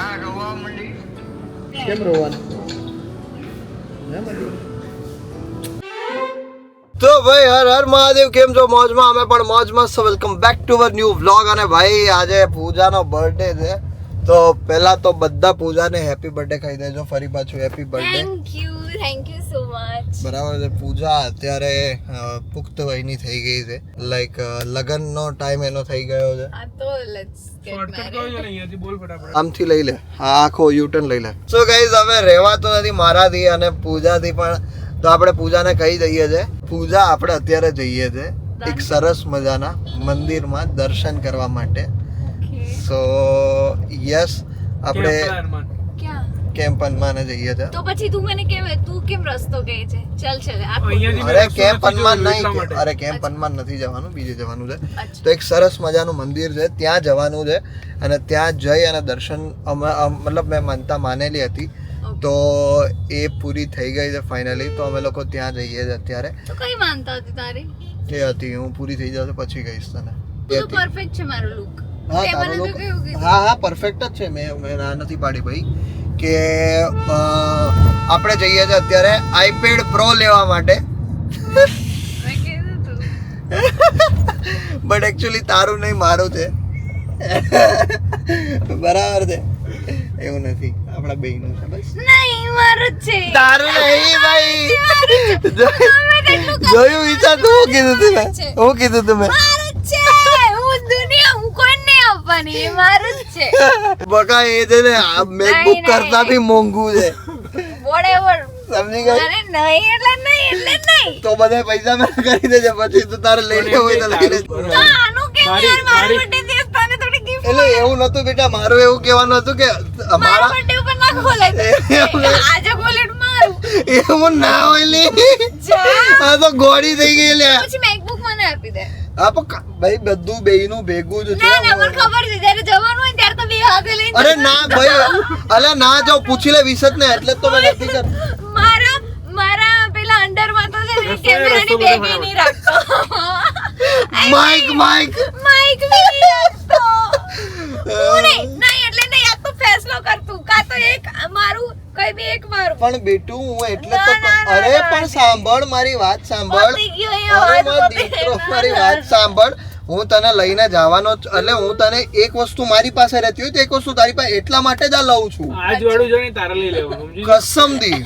હા રોવા મંડી કેમ રોવાનું? તો ભાઈ હર હર મહાદેવ, કેમ છો? મોજમાં? અમે પણ મોજમાં. સો welcome back to our new vlog. અને ભાઈ આજે પૂજાનો બર્થડે છે, તો પહેલા તો બધા પૂજાને હેપી બર્થડે કહી દેજો. ફરી પાછું happy birthday. Thank you so much. બરાબર છે. પૂજા અત્યારે પુખ્ત વયની થઈ ગઈ છે, લાઈક લગ્નનો ટાઈમ એનો થઈ ગયો છે. આ તો લેટ્સ ગેટ મેરીડ. આમથી લઈ લે, આ આખો યુટર્ન લઈ લે. સો ગાઈઝ હવે રહેવાતો નથી મારાથી અને પૂજાથી પણ, તો આપણે પૂજાને કહી દઈએ છે. પૂજા આપણે અત્યારે જઈએ છે એક સરસ મજાના મંદિરમાં દર્શન કરવા માટે. સો યસ, આપણે ક્યાં? કેમ્પ હનુમાન જઈએ છે. તો પછી તું મને કેમ રસ્તો કહે છે? ચાલ અરે કેમ્પ હનુમાન નહીં, અરે કેમ્પ હનુમાન નથી જવાનું, બીજે જવાનું છે. તો એક સરસ મજાનું મંદિર છે, ત્યાં જવાનું છે. અને ત્યાં જઈ અને દર્શન, મતલબ મેં માનતા માનેલી હતી, તો એ પૂરી થઈ ગઈ છે ફાઇનલી. તો અમે લોકો ત્યાં જઈએ છીએ અત્યારે. તો કઈ માનતા હતી તારી? એ હતી, હું પૂરી થઈ જશે પછી કહીશ તને. તો પરફેક્ટ છે મારો લુક. હા તારો લોક, હા પરફેક્ટ જ છે. મેં ના નથી પાડી ભાઈ કે આપણે જઈએ છીએ અત્યારે આઈપેડ પ્રો લેવા માટે. મેં કીધું તું. બટ એકચ્યુઅલી તારું નહીં, મારું છે. બરાબર છે, એવું નથી, આપણા બેયનું છે બસ. નહીં, મારું જ છે. તારું નહીં ભાઈ. જોયું વિચાર તું, હું કીધું તું મેં, હું કીધું તું મેં. મારું જ છે. હું દુનિયા હું કોઈને નહીં આપવાની, એ મારું જ છે. બકા એ છે ને આ મેકબુક કરતા બી મોંઘું છે, વોટએવર. સમજી ગઈ? અરે નહીં એટલે નહીં. તો બધા પૈસા મેં કરી દેજે, પછી તું તારે લઈ લેવું હોય તો લઈ લેજે. તો આનું કેમ યાર, મારા બર્થડે દિવસ તને થોડી ગિફ્ટ. એટલે એવું નતું બેટા, મારું એવું કહેવાનું હતું કે મારા મારા બર્થડે ઉપર ના ખોલાય. આજે ખોલેટ મારું. એવું ના હોય લે. જા. આ તો ગોળી થઈ ગઈ લે. પછી મેકબુક મને આપી દે. આ પણ ભાઈ બધું બેયનું ભેગું જ છે. ના ના, મને ખબર છે જ્યારે જવાનું હોય ત્યારે તો બે હાથે લઈને. અરે ના ભાઈ, અલે ના જાવ, પૂછી લે વિસત ને, એટલે જ તો મેં નથી કર. મારા પેલા અંડરમાં તો છે ને કેમેરાની બેગ નહીં રાખતો. માઈક માઈક બી નહીં રાખતો. હું નહીં એટલે નહીં, આ તો ફેસલો કર તું. કા તો એક મારું, કઈ બી એક મારું. પણ બેટું હું એટલે તો ના, ના, અરે ના, પણ ના. સાંભળ મારી વાત સાંભળ. પતી ગયો એ અરે અવાજ, મારો પતી દીકરો, ગયો. મારી વાત સાંભળ. હું તને લઈને જવાનો એટલે હું તને એક વસ્તુ મારી પાસે રહેતી હોય તો એક વસ્તુ તારી પાસે, એટલા માટે જ આ લઉં છું. આજ વાળું જો ને તારે લઈ લેવાનું, સમજી? કસમથી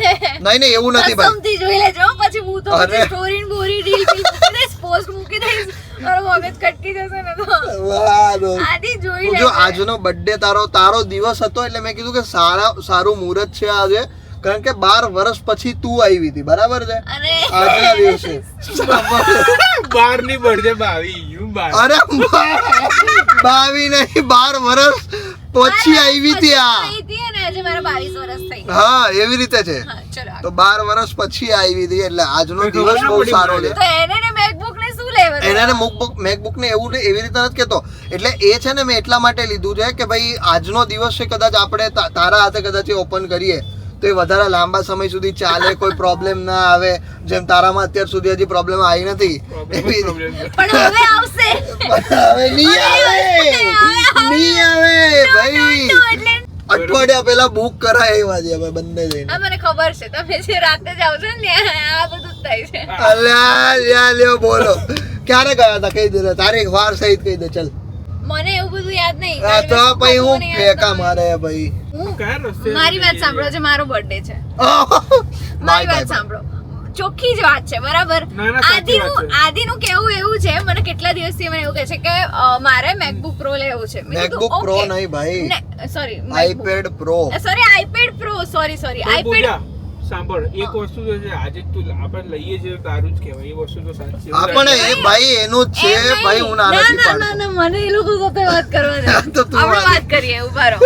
નહીં એવું નથી ભાઈ. કસમથી જોઈ લેજો, પછી હું તો અરે. સ્ટોરી ને બોરી રીલ મૂકી દઈશ, પોસ્ટ મૂકી દઈશ. મારો મગજ કટકી જશે ને તો. વાહ દોસ્ત. આથી જોઈ તું લેજે. જો આજનો બર્થડે તારો દિવસ હતો એટલે મેં કીધું કે સારું મુહૂર્ત છે આજે, કારણ કે 12 વર્ષ પછી તું આવી હતી, બરાબર છે? અરે આજના દિવસે બાર ની બળજે બાવી બાર. અરે 22 નહીં, 12 વર્ષ પછી આવી હતી આ. થઈ હતી ને આજે મારા 22 વર્ષ થઈ ગયા. હા એવી રીતે છે. હા, ચલો તો 12 વર્ષ પછી આવી હતી એટલે આજનો દિવસ બહુ સારો છે. તો એને ને મેકબુક ને શું લેવાનું? એને મેકબુક ને એવું એવી રીતે નથી કેતો, એટલે એ છે ને મેં એટલા માટે લીધું છે કે ભાઈ આજનો દિવસ છે, કદાચ આપણે તારા હાથે કદાચ ઓપન કરીએ તો એ વધારે લાંબા સમય સુધી ચાલે, કોઈ પ્રોબ્લેમ ના આવે. જેમ તારામાં અત્યાર સુધી હજી પ્રોબ્લેમ આવી નથી, એવી પણ હવે આવશે. હવે નહીં આવે ભાઈ. એટલે અઠવાડિયા પહેલા બુક કરાય એવા છે અમે બંને જઈને. આ મને ખબર છે, તમે જે રાતે જાવ છો ને આ બધું જ થાય છે. અલ્યા લ્યો બોલો, ક્યારે ગયા હતા કહી દે, તારીખ વાર સહિત કહી દે. ચલ મને એવું બધું યાદ નહીં. આ તો ભાઈ હું ફેંકા મારે ભાઈ. કયા રસ્તે મારી વાત સાંભળો, જે મારો બર્થડે છે, મારી વાત સાંભળો, ચોખ્ખી જ વાત છે, બરાબર? ના, ના, સાચી વાત છે. આદિનું કેવું એવું છે, મને કેટલા દિવસથી મને એવું કહે છે કે મારે મેકબુક પ્રો લેવું છે. મેકબુક પ્રો નહીં ભાઈ, sorry iPad pro. Sorry iPad pro, sorry પણ આઈપેડ. પૂજા, સાંભળ, એક વસ્તુ તો છે, આજે તું આપણે લઈએ છીએ તારું જ કહેવાય, એ વસ્તુ તો સાચી છે. આપણે એ ભાઈ એનું જ છે ભાઈ, હું ના નથી પાડતો. મને એ લોકો સાથે વાત કરવાની. તો તું આપણે વાલી. વાત કરીએ, ઉભા રહો.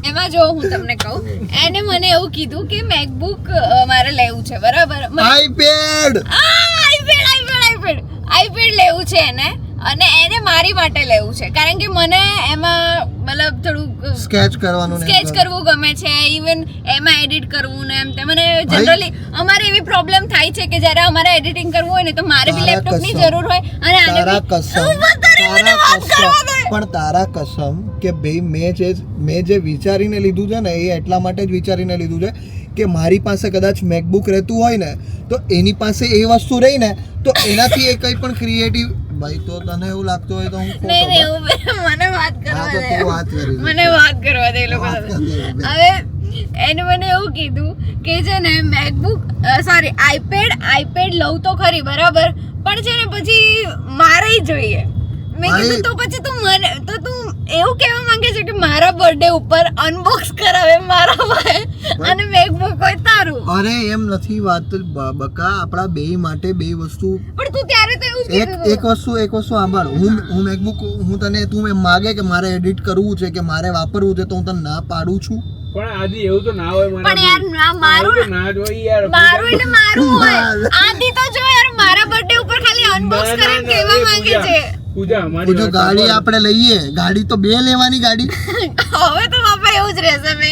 એમાં જો હું તમને કહું, એને મને એવું કીધું કે મેકબુક મારે લેવું છે, બરાબર? આઈપેડ આઈપેડ લેવું છે એને, અને એને મારી માટે લેવું છે, કારણ કે મને એમાં મતલબ થોડું સ્કેચ કરવાનું ને સ્કેચ કરવું ગમે છે, ઇવન એમાં એડિટ કરવું ને એમ તે. મને જનરલી અમારે એવી પ્રોબ્લેમ થાય છે કે જ્યારે અમારે એડિટિંગ કરવું હોય ને તો મારે બી તારા લેપટોપની કસમ. જરૂર હોય અને આને તારા બી કસમ. હું વધારે તારા કસમ કે ભાઈ મેં જે વિચારીને લીધું છે ને એ એટલા માટે જ વિચારીને લીધું છે કે મારી પાસે કદાચ મેકબુક રહેતું હોય ને તો એની પાસે એ વસ્તુ રહી ને તો એનાથી એ કંઈ પણ ક્રિએટિવ ભાઈ તો તને એવું લાગતું હોય તો હું મને વાત કરવા દે લોકો હવે એને મને એવું કીધું કે છે ને મેકબુક સોરી આઈપેડ લઉં તો ખરી બરાબર પણ છે ને પછી મારે જોઈએ મેં કીધું તો પછી તું એવું કહેવા માંગે છે કે મારા બર્થડે ઉપર અનબોક્સ કરાવે મારા ભાઈ અને મેકબુક હોય તારું અરે એમ નથી વાત બકા આપણા બે માટે બે વસ્તુ પણ તું ત્યારે તો એવું કીધું એક વસ્તુ સાંભળ હું મેકબુક તું એમ માગે કે મારે એડિટ કરવું છે કે મારે વાપરવું છે તો હું તને ના પાડું છું પણ આદિ એવું તો ના હોય પણ યાર મારું ના જ હોય યાર મારું એટલે મારું હોય આદિ તો જો યાર મારા બર્થડે ઉપર ખાલી અનબોક્સ કરીને કહેવા માંગે છે પૂજા અમારી જો ગાડી આપણે લઈએ ગાડી તો બે લેવાની ગાડી હવે તો બાપા એવું જ રહેશે મે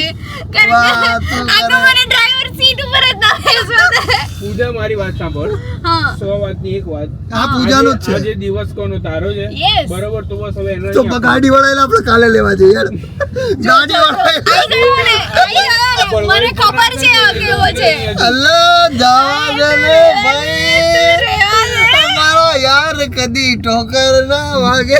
કારણ કે આ તો મને ડ્રાઈવર સીટ ઉપર જ ના બેસવા દે પૂજા મારી વાત સાંભળ હા 100 વાતની એક વાત આ પૂજાનો જ છે આજે દિવસ કોનો તારો છે Yes. બરોબર તો બસ હવે એનો તો ગાડી વાળાને આપણે કાલે લેવા જઈએ યાર ગાડી વાળા આઈ ગયો ને મને ખબર છે આ કેવો છે અલ્લા જાવા દે ને ભાઈ તમારો યાર કદી ઠોકર ના વાગે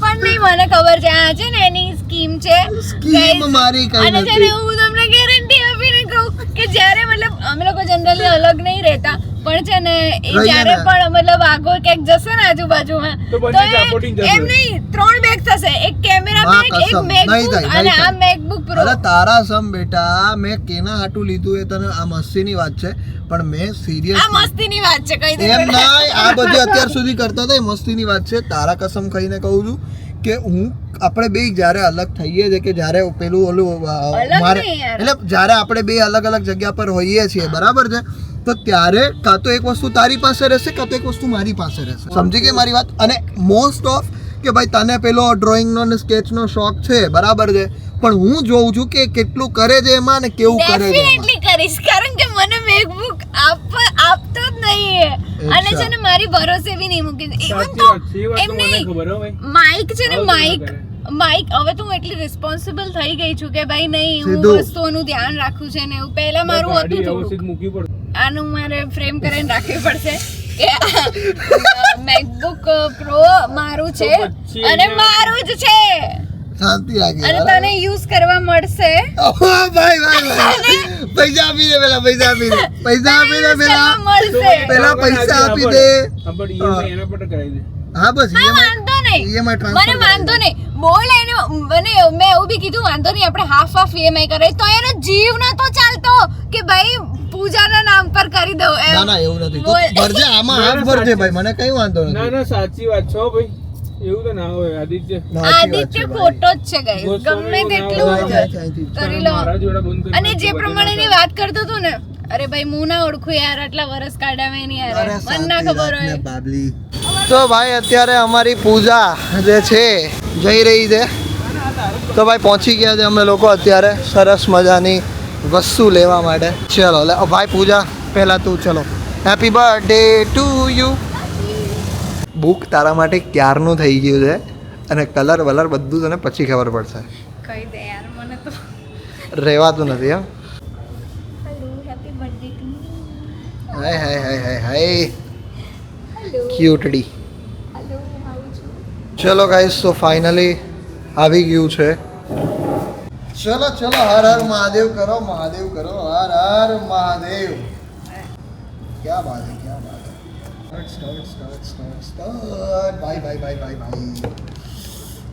પણ નહીં મને ખબર છે આ છે ને એની સ્કીમ છે સ્કીમ મારી કઈ અને છે ને હું તમને ગેરંટી આપીને કહું કે જ્યારે મતલબ અમે લોકો જનરલી અલગ નહીં રહેતા પણ છે ને એ જ્યારે પણ મતલબ આગળ ક્યાંક જશે ને આજુબાજુમાં તો બંને supporting જશે. એમ નહીં 3 બેગ થશે એક કેમેરા બેગ એક મેકબુક અને આ મેકબુક પ્રો અરે તારા સમ બેટા મેં કેના હાટું લીધું એ તને આ મસ્તીની વાત છે પણ મેં સિરિયસ આ મસ્તીની વાત છે કહી દે એમ ના આ બધી અત્યાર સુધી કરતા હતા એ મસ્તીની વાત છે તારા કસમ ખાઈને કહું છું કે આપણે બે જ્યારે અલગ થઈએ છે કે જ્યારે પેલું ઓલું મારે એટલે જ્યારે આપણે બે અલગ અલગ જગ્યા પર હોઈએ છીએ બરાબર છે તો ત્યારે કાં તો એક વસ્તુ તારી પાસે રહેશે કાં તો એક વસ્તુ મારી પાસે રહેશે સમજી ગઈ મારી વાત અને મોસ્ટ ઓફ કે ભાઈ તને પેલો ડ્રોઈંગનો ને સ્કેચનો શોખ છે બરાબર છે પણ હું જોઉં છું કે કેટલું કરે છે એમાં ને કેવું કરે છે ડેફિનેટલી કરીશ કારણ કે મને મેકબુક આપતો જ નહીં અને છે ને મારી ભરોસે બી નહીં મૂકી ઇવન તો એમને માઇક છે ને માઇક હવે તો હું એટલી રિસ્પોન્સિબલ થઈ ગઈ છું કે ભાઈ નહીં હું વસ્તુઓનું ધ્યાન રાખું છે ને એવું પહેલા મારું હતું થોડું આનું મારે ફ્રેમ કરીને રાખવી પડશે કે મેકબુક પ્રો મારું છે અને મારું જ છે શાંતિ રાખી અને તને યુઝ કરવા મળશે ભાઈ પૈસા આપી દે પેલા પૈસા આપી દે મળશે પેલા પૈસા આપી દે એના પર કરાવી દે હા બસ વાંધો નહીં EMI મને વાંધો નહીં બોલ એને મેં એવું બી કીધું વાંધો નહીં આપણે હાફ EMI કરે તો એનો જીવ નતો ચાલતો કે ભાઈ પૂજાના નામ પર કરી દઉં એમ ના એવું નથી તો ભરજે આમાં હાથ ભરજે ભાઈ મને કઈ વાંધો નથી ના સાચી વાત છો ભાઈ એવું તો ના હોય આદિત્ય ખોટો જ છે ગાઈસ ગમે તેટલું કરી લો અને જે પ્રમાણેની વાત કરતો હતો ને અરે ભાઈ હું ના ઓળખું યાર આટલા વર્ષ કાઢાવે નહીં યાર મને ના ખબર હોય તો ભાઈ અત્યારે અમારી પૂજા જે છે જઈ રહી છે તો ભાઈ પહોંચી ગયા છે અમે લોકો અત્યારે સરસ મજાની વસ્તુ લેવા માટે ચલો લે ભાઈ પૂજા પહેલા તું ચલો happy birthday to you book તારા માટે ક્યારનું થઈ ગયું છે અને કલર વલર બધું તને પછી ખબર પડશે કહી દે યાર મને તો રહેવાતું નથી હા hello happy birthday to hi hi hi hi hi ક્યુટડી હેલો હાઉ છું ચલો ગાઈસ તો ફાઇનલી આવી ગયું છે ચલો ચલો હર હર મહાદેવ કરો હર હર મહાદેવ ક્યા બાત હે સ્ટાર્ટ ભાઈ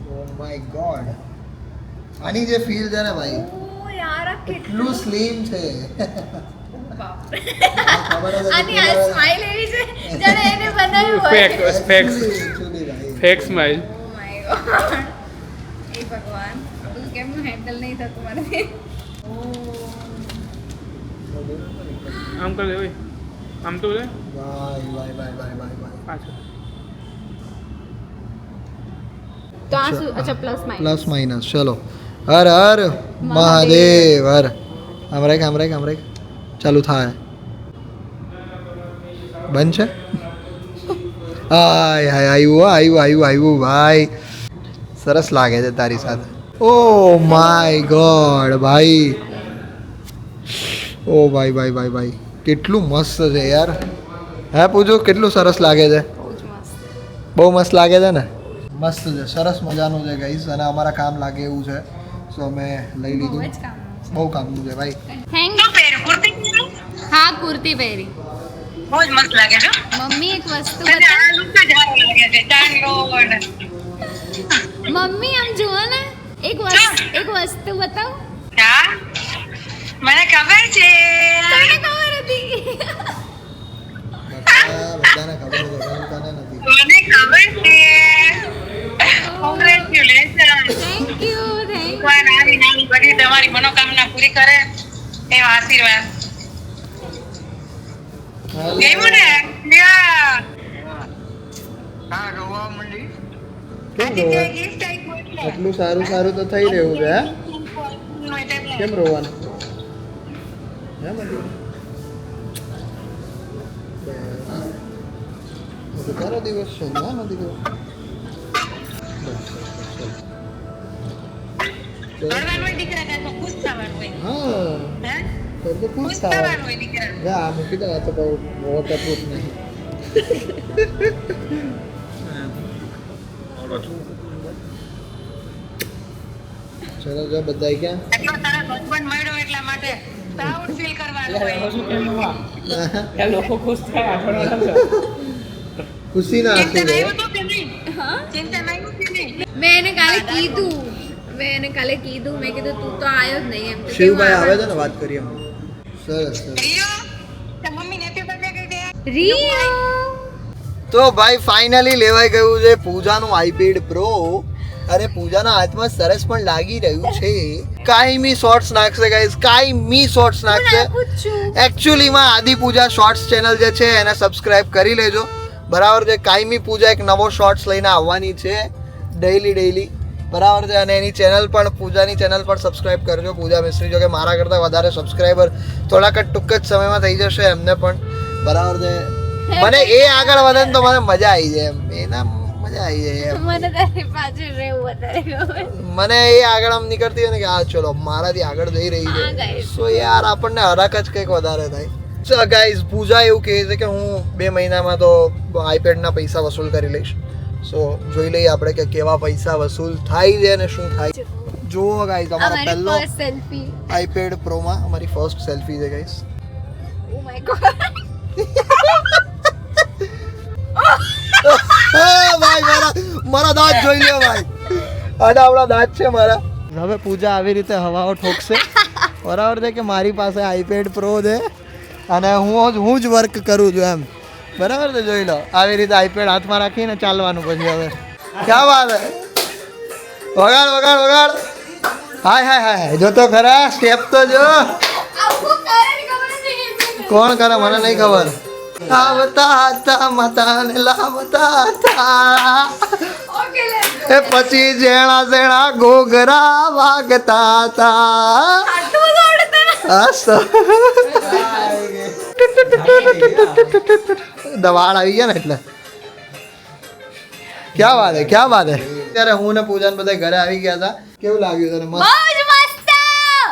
ઓ માય ગોડ આની જે ફીલ છે ને ભાઈ ઓ યાર આ કેટલું સ્લીમ છે આની આ સ્માઈલ એવી છે જાણે એને બનાવ્યું હોય fake smile oh my god એ ભગવાન બધું કેમનું હેન્ડલ નહીં થતું મારાથી આમ કર દે ભાઈ આમ તો લે ભાઈ પાછળ તો આ શું અચ્છા પ્લસ માઇનસ ચલો હર હર મહાદેવ હર આમ રાખ ચાલુ થાય બંધ છે હાય હાય આવ્યું ભાઈ સરસ લાગે છે તારી સાથે ઓ માય ગોડ ભાઈ ઓ ભાઈ કેટલું મસ્ત છે યાર હે પૂછું કેટલું સરસ લાગે છે બહુ મસ્ત લાગે છે ને મસ્ત છે સરસ મજાનું છે ગાઈસ અને અમારા કામ લાગે એવું છે સો અમે લઈ લીધું બહુ કામનું છે ભાઈ હા કુર્તી પહેરી બહુ જ મસ્ત લાગે છે મમ્મી એક વસ્તુ અને આ લુક જ સારો લાગે છે ચાંદલો અને મમ્મી આમ જુઓ ને એક વસ્તુ બતાવો હા મને ખબર છે તમને ખબર હતી બધાને ખબર છે તને નથી મને ખબર છે કોંગ્રેચ્યુલેશન થેન્ક યુ ભગવાન આવી નાની બધી તમારી મનોકામના પૂરી કરે એવા આશીર્વાદ ગયું ને હા રોવા મંડી કેમ રોવા એટલું સારું તો થઈ રહ્યું છે હે કેમ રોવાનું હે મંડી તારો દિવસ છે ને હા દીકરો દીકરા તો ખુશ થવાનું હોય હા હે તો ખુશ ખુશ થવાનું થવાનું હોય દીકરા જા મૂકી દે આ તો બહુ વોટરપ્રૂફ નહીં ચલો જો બધા ક્યાં એટલો તારા હસબન્ડ મળ્યો એટલા માટે પ્રાઉડ ફીલ કરવાનું હોય લોકો ખુશ થાય ખુશીના આંસુ ચિંતન છે આવ્યું હતું કે નહીં ચિંતન આવ્યું કે નહીં મેં એને કાલે કીધું મેં કીધું તું તો આવ્યો જ નહીં એમ તો શિવભાઈ આવે છે ને વાત કરીએ સરસ રિયો તો મમ્મી હેપી બર્થડે કહી દે રિયો તો ભાઈ ફાઇનલી લેવાઈ ગયું છે પૂજાનું આઈપેડ પ્રો અને પૂજાના હાથમાં સરસ પણ લાગી રહ્યું છે કાયમી શોર્ટ્સ નાખશે ગાઈસ કાયમી શોર્ટ્સ નાખશે એકચ્યુઅલીમાં આદિ પૂજા શોર્ટ્સ ચેનલ જે છે એને સબસ્ક્રાઇબ કરી લેજો બરાબર છે કાયમી પૂજા એક નવો શોર્ટ્સ લઈને આવવાની છે ડેઈલી બરાબર છે અને એની ચેનલ પણ પૂજાની ચેનલ પણ સબસ્ક્રાઇબ કરજો પૂજા મિસ્ત્રી જો કે મારા કરતાં વધારે સબસ્ક્રાઇબર થોડાક ટૂંક જ સમયમાં થઈ જશે એમને પણ બરાબર છે મને એ આગળ વધે ને તો મને મજા આવી જાય એમ એના મજા આવી જાય એમ મને તારી પાછળ રહેવું વધારે ગમે મને એ આગળ આમ નીકળતી હોય ને કે આ ચલો મારાથી આગળ જઈ રહી હા, છે guys. સો યાર આપણને હરક જ કંઈક વધારે થાય સો ગાઈઝ પૂજા એવું કહે છે કે હું 2 મહિનામાં તો આઈપેડના પૈસા વસૂલ કરી લઈશ સો જોઈ લઈએ આપણે કે કેવા પૈસા વસૂલ થાય છે અને શું થાય છે જુઓ ગાઈઝ અમારો અમારી પહેલો ફર્સ્ટ સેલ્ફી આઈપેડ પ્રોમાં અમારી ફર્સ્ટ સેલ્ફી છે ગાઈઝ ઓ માય ગોડ ભાઈ મારા દાંત જોઈ લ્યો ભાઈ આડા આવડા દાંત છે મારા હવે પૂજા આવી રીતે હવાઓ ઠોકશે બરાબર છે કે મારી પાસે આઈપેડ પ્રો છે અને હું જ વર્ક કરું છું એમ બરાબર છે જોઈ લો આવી રીતે આઈપેડ હાથમાં રાખીને ચાલવાનું પછી હવે ક્યાં વાત હે વગાડ હાય જો તો ખરા સ્ટેપ તો જો કોણ કરે મને નહીં ખબર આવતા હતા મતાને લાવતા હતા એ પછી જેણા ઘોઘરા વાગતા હતા દવાડ આવી ગયા ને એટલે ક્યાં વાત હે ત્યારે હું ને પૂજા બધા ઘરે આવી ગયા હતા કેવું લાગ્યું તને મસ્ત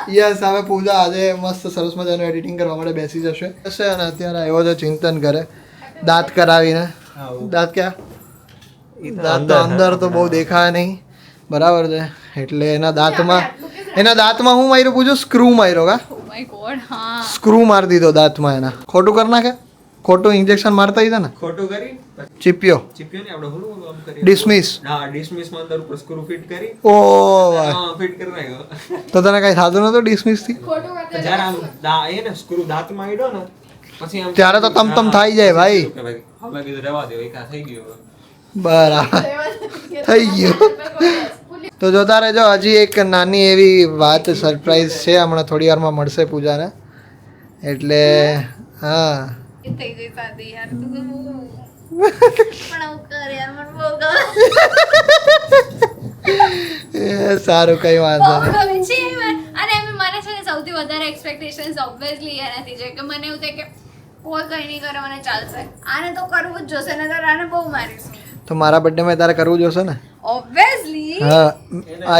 યસ હવે પૂજા આજે મસ્ત સરસ મજાનું એડિટિંગ કરવા માટે બેસી જશે અને અત્યારે આવ્યો છે ચિંતન કરે દાંત કરાવીને દાંત ક્યાં દાંત તો અંદર તો બહુ દેખાય નહીં બરાબર છે એટલે એના દાંતમાં હું માર્યું પૂછું સ્ક્રૂ માર્યો કા સ્ક્રૂ મારી દીધો દાંતમાં એના ખોટું કરી નાખે ખોટું ઇન્જેક્શન મારતા હતા ને ખોટું કરી ચીપ્યો ચીપ્યો ને આપણે હોલું આમ કરી ડિસમિસ હા ડિસમિસ માં અંદર ઉપર સ્ક્રૂ ફિટ કરી ઓ હા ફિટ કરી નાખ્યો તો તને કઈ થતું નતું ડિસમિસ થી જ્યારે આમ એ ને સ્ક્રૂ દાંતમાં આડ્યો ને પછી આમ ત્યારે તો તમ થાય જાય ભાઈ કે ભાઈ હવે કીધું રહેવા દો એકા થઈ ગયું બરાબર થઈ ગયું તો જોતા રહેજો હજી એક નાની એવી વાત સરપ્રાઈઝ છે હમણાં થોડી વારમાં મળશે પૂજાને એટલે હા થઈ ગઈ શાદી યાર તું પણ આવું કર યાર મને બહુ ગમે સારું કઈ વાંધો નહીં છે અને મને છે ને સૌથી વધારે એક્સપેક્ટેશન્સ ઓબ્વિયસલી એનાથી છે કે મને એવું થાય કે કોઈ કઈ નહીં કરે મને ચાલશે. આને તો કરવું જ જોશે, નકર આને બહુ મારીશું. તો મારા બર્થડેમાં તારે કરવું જોશે ને. ઓબ્વિયસલી. હા,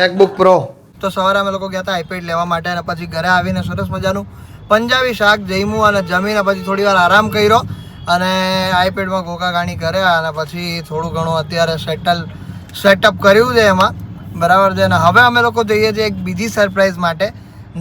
મેકબુક પ્રો. તો સવારે અમે લોકો ગયા હતા આઈપેડ લેવા માટે અને પછી ઘરે આવીને સરસ મજાનું પંજાબી શાક જમ્યું અને જમીને પછી થોડી વાર આરામ કર્યો અને આઈપેડમાં ઘોઘાઘાણી કર્યા અને પછી થોડું ઘણું અત્યારે સેટઅપ કર્યું છે એમાં, બરાબર છે. અને હવે અમે લોકો જઈએ છીએ એક બીજી સરપ્રાઈઝ માટે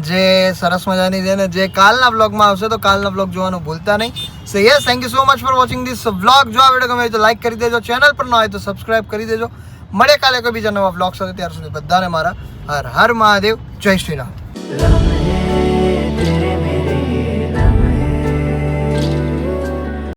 જે સરસ મજાની છે ને જે કાલના વ્લોગમાં આવશે, તો કાલના વ્લોગ જોવાનું ભૂલતા નહીં. સો yes, thank you so much for watching this vlog. જો આ વિડીયો ગમે તો લાઈક કરી દેજો, ચેનલ પર ન હોય તો સબસ્ક્રાઇબ કરી દેજો. મળે કાલે કોઈ બીજા નવા વ્લોગ સાથે, ત્યાર સુધી બધાને મારા હર હર મહાદેવ, જય શ્રી રામ.